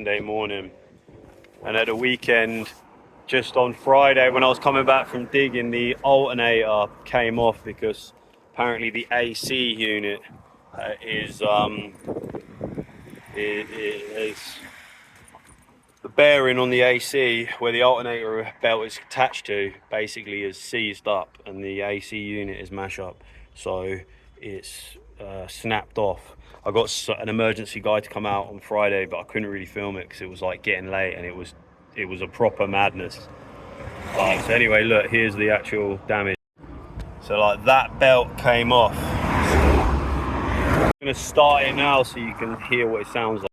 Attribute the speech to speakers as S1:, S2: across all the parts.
S1: Sunday morning, and at the weekend, just on Friday when I was coming back from digging, the alternator came off because apparently the AC unit is the bearing on the AC where the alternator belt is attached to basically is seized up, and the AC unit is mash up, so it's snapped off. I got an emergency guy to come out on Friday, but I couldn't really film it because it was like getting late and it was a proper madness. So anyway, look, here's the actual damage. So like that belt came off. I'm gonna start it now so you can hear what it sounds like.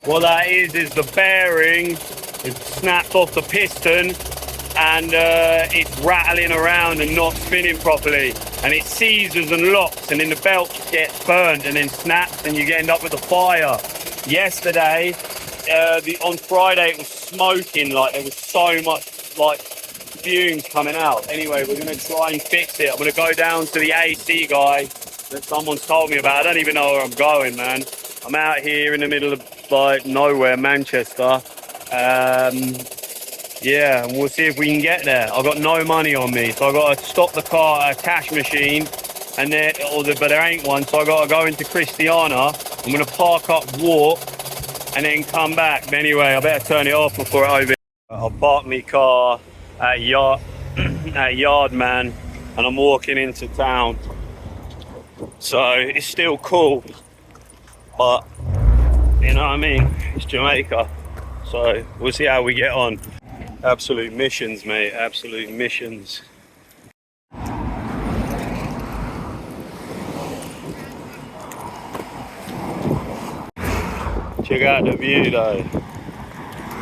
S1: What that is the bearing is snapped off the piston, and it's rattling around and not spinning properly, and it seizes and locks, and then the belt gets burnt and then snaps, and you end up with a fire. Yesterday, on Friday, it was smoking, like there was so much like fumes coming out. Anyway, we're gonna try and fix it. I'm gonna go down to the AC guy that someone's told me about. I don't even know where I'm going, man. I'm out here in the middle of like nowhere, Manchester. Yeah, and we'll see if we can get there. I've got no money on me, so I've got to stop the car at a cash machine, and but there ain't one, so I've got to go into Christiana. I'm going to park up, walk, and then come back. But anyway, I better turn it off before it over. I'll park my car at Yardman, and I'm walking into town. So it's still cool, but you know what I mean? It's Jamaica, so we'll see how we get on. Absolute missions, mate, absolute missions. Check out the view though.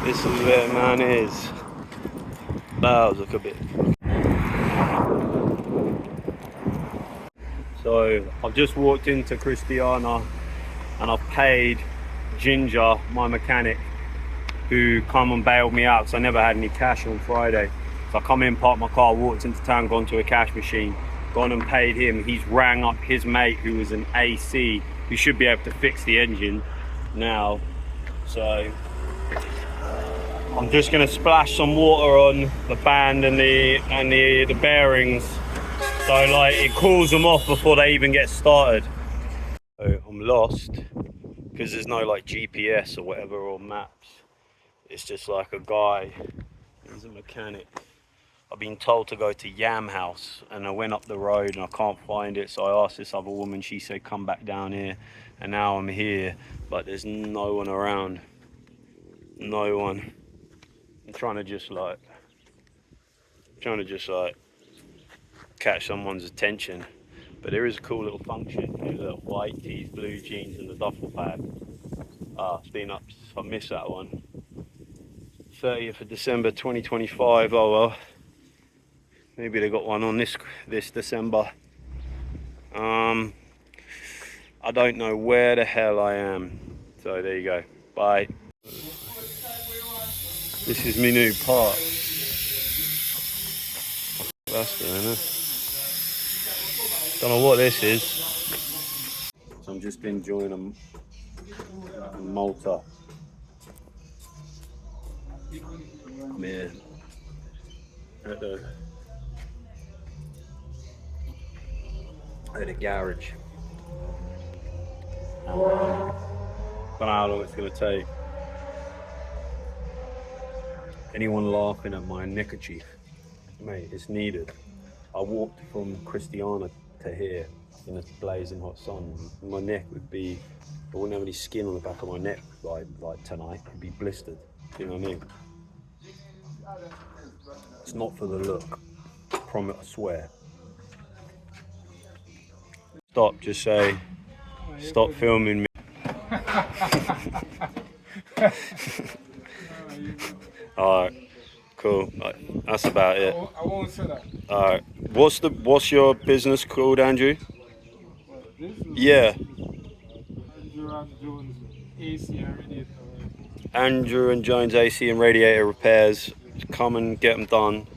S1: This is where man is. Clouds look a bit. So I've just walked into Christiana and I've paid Ginger, my mechanic, who come and bailed me out because I never had any cash on Friday. So I come in, parked my car, walked into town, gone to a cash machine, gone and paid him. He's rang up his mate who was an AC, who should be able to fix the engine now. So I'm just gonna splash some water on the band and the bearings, so like it cools them off before they even get started. So I'm lost because there's no like GPS or whatever or maps. It's just like a guy, he's a mechanic. I've been told to go to Yam House, and I went up the road and I can't find it, so I asked this other woman, she said come back down here, and now I'm here, but there's no one around. No one. I'm trying to just like catch someone's attention. But there is a cool little function. There's a white tees, blue jeans, and a duffel bag. It's been up, I missed that one. 30th of December 2025. Oh well. Maybe they got one on this December. I don't know where the hell I am. So there you go. Bye. This is my new part. That's doing it. Don't know what this is. So I'm just enjoying a Malta. I'm here at the garage. Don't know how long it's going to take. Anyone laughing at my neckerchief? Mate, it's needed. I walked from Christiana to here in a blazing hot sun. My neck would be, I wouldn't have any skin on the back of my neck like tonight. It'd be blistered. You know what I mean? It's not for the look. I promise, I swear. Stop, just say, stop filming me. Alright, cool. That's about it.
S2: I won't say that.
S1: Alright. What's your business called, Andrew? Yeah.
S2: Andrew and Jones AC and Radiator.
S1: Andrew and Jones AC and Radiator repairs. Come and get them done.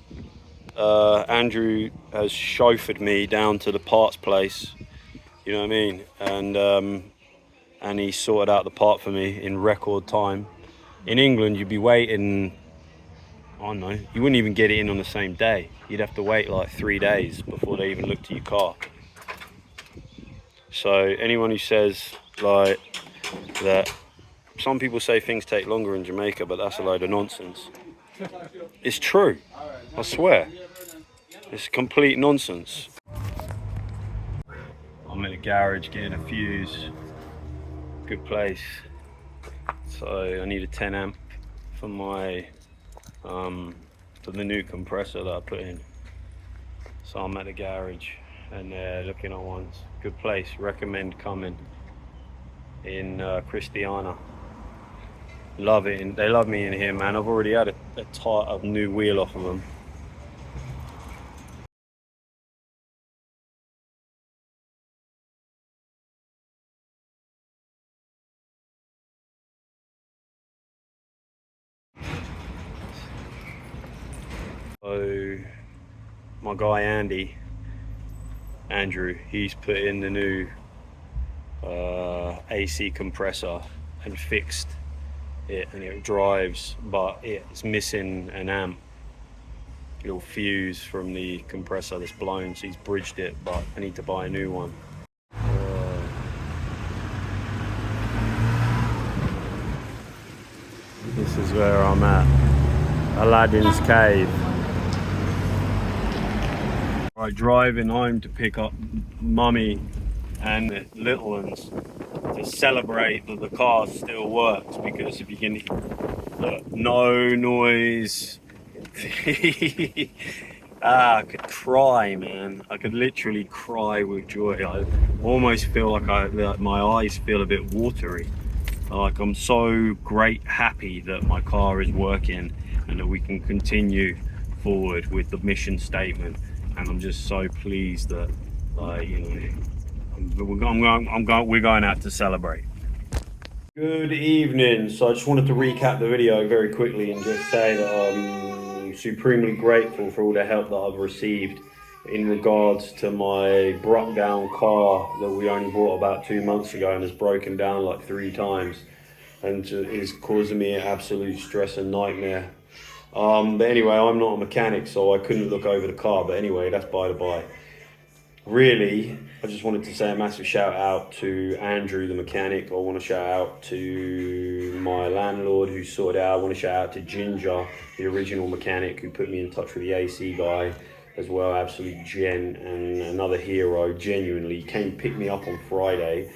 S1: Andrew has chauffeured me down to the parts place. You know what I mean? And he sorted out the part for me in record time. In England, you'd be waiting. I don't know. You wouldn't even get it in on the same day. You'd have to wait like 3 days before they even looked at your car. So anyone who says like that, some people say things take longer in Jamaica, but that's a load of nonsense. It's true. I swear. It's complete nonsense. I'm in a garage getting a fuse. Good place. So I need a 10 amp for my for the new compressor that I put in. So I'm at the garage and they're looking at ones. Good place. Recommend coming in Christiana. Love it. They love me in here, man. I've already had a new wheel off of them. So my guy Andrew, he's put in the new AC compressor and fixed it, and it drives, but it's missing an amp, little fuse from the compressor that's blown, so he's bridged it, but I need to buy a new one. This is where I'm at, Aladdin's Cave. Right, driving home to pick up mummy and the little ones to celebrate that the car still works, because if you can look, no noise. I could cry, man. I could literally cry with joy. I almost feel like my eyes feel a bit watery. Like I'm so happy that my car is working and that we can continue forward with the mission statement. And I'm just so pleased that, you know, we're going out to celebrate. Good evening. So I just wanted to recap the video very quickly and just say that I'm supremely grateful for all the help that I've received in regards to my broke down car that we only bought about 2 months ago and has broken down like 3 times and is causing me an absolute stress and nightmare. But anyway, I'm not a mechanic, so I couldn't look over the car. But anyway, that's by the by. Really, I just wanted to say a massive shout out to Andrew, the mechanic. I want to shout out to my landlord who sorted it out. I want to shout out to Ginger, the original mechanic who put me in touch with the AC guy as well. Absolute gent and another hero, genuinely. He came pick me up on Friday.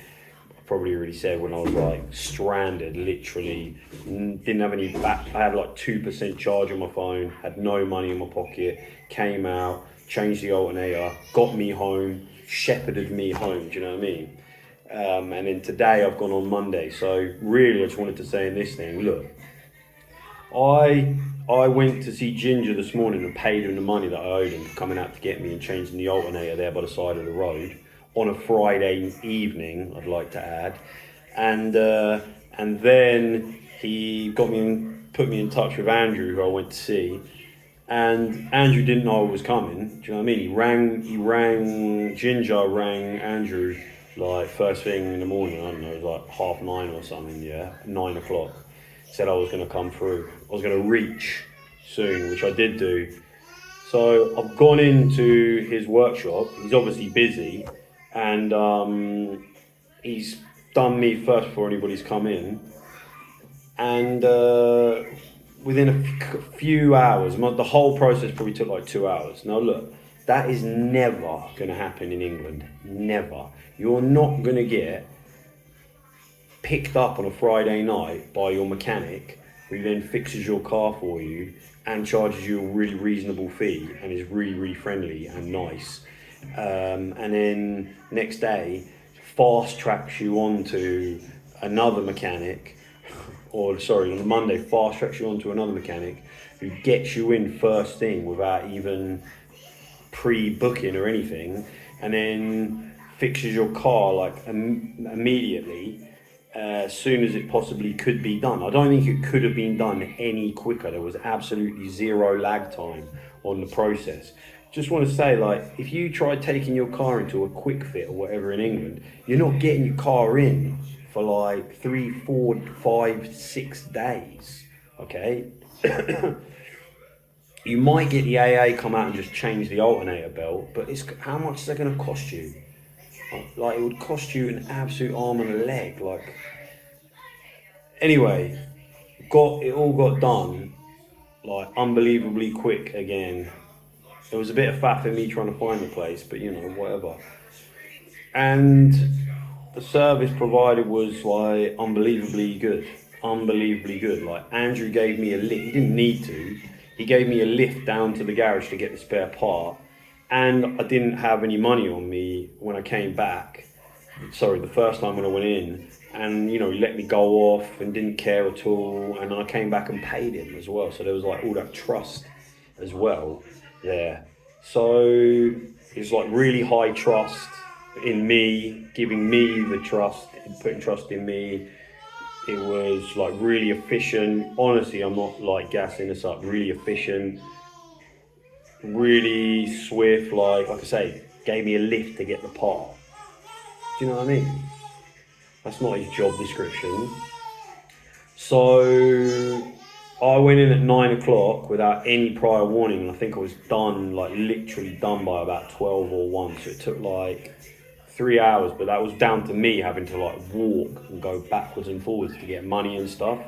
S1: Probably already said, when I was like stranded, literally didn't have any back. I had like 2% charge on my phone, had no money in my pocket, came out, changed the alternator, got me home, shepherded me home, do you know what I mean? And then today I've gone on Monday. So really I just wanted to say in this thing, look, I went to see Ginger this morning and paid him the money that I owed him for coming out to get me and changing the alternator there by the side of the road on a Friday evening, I'd like to add. And then he put me in touch with Andrew, who I went to see. And Andrew didn't know I was coming. Do you know what I mean? Ginger rang Andrew like first thing in the morning. I don't know, it was like 9:30 or something. Yeah, 9 o'clock. Said I was going to come through. I was going to reach soon, which I did do. So I've gone into his workshop. He's obviously busy, and he's done me first before anybody's come in. And within a few hours, the whole process probably took like 2 hours. Now look, that is never going to happen in England. Never. You're not going to get picked up on a Friday night by your mechanic, who then fixes your car for you and charges you a really reasonable fee and is really, really friendly and nice. And then next day fast tracks you onto another mechanic, or sorry, on a Monday fast tracks you onto another mechanic who gets you in first thing without even pre-booking or anything, and then fixes your car like immediately, as soon as it possibly could be done. I don't think it could have been done any quicker. There was absolutely zero lag time on the process. Just want to say, like, if you try taking your car into a quick fit or whatever in England, you're not getting your car in for like 3, 4, 5, 6 days, okay? You might get the AA come out and just change the alternator belt, but it's how much is that going to cost you? Like, it would cost you an absolute arm and a leg. Like, anyway, it all got done like unbelievably quick again. There was a bit of faff in me trying to find the place, but you know, whatever. And the service provided was like unbelievably good. Like, Andrew gave me a lift. He didn't need to. He gave me a lift down to the garage to get the spare part. And I didn't have any money on me when I came back. Sorry, the first time when I went in. And, you know, he let me go off and didn't care at all. And I came back and paid him as well. So there was like all that trust as well there. So it's like really high trust in me, giving me the trust, putting trust in me. It was like really efficient. Honestly, I'm not like gassing this up. Really efficient, really swift. Like I say, gave me a lift to get the part. Do you know what I mean? That's not his job description. So I went in at 9 o'clock without any prior warning. I think I was done, like literally done by about 12 or 1. So it took like 3 hours, but that was down to me having to like walk and go backwards and forwards to get money and stuff.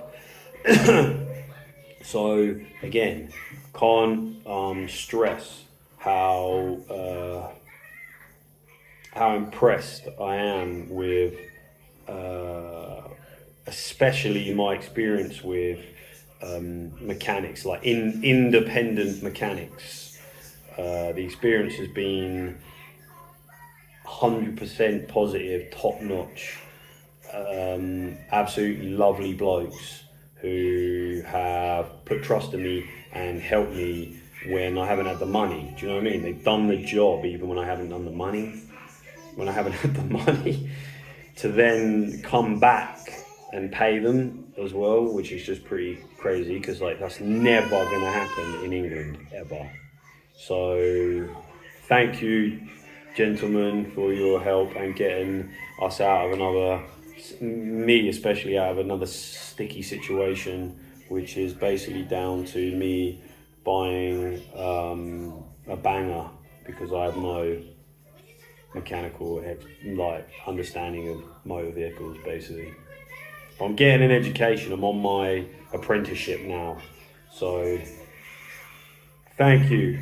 S1: So again, can't stress how impressed I am with especially my experience with mechanics, like independent mechanics. The experience has been 100% positive, top notch, absolutely lovely blokes who have put trust in me and helped me when I haven't had the money. Do you know what I mean? They've done the job even when I haven't done the money, when I haven't had the money, to then come back and pay them as well, which is just pretty crazy because like that's never gonna happen in England ever. So thank you, gentlemen, for your help and getting us out of me especially, out of another sticky situation, which is basically down to me buying a banger because I have no mechanical like understanding of motor vehicles basically. But I'm getting an education. I'm on my apprenticeship now, so thank you.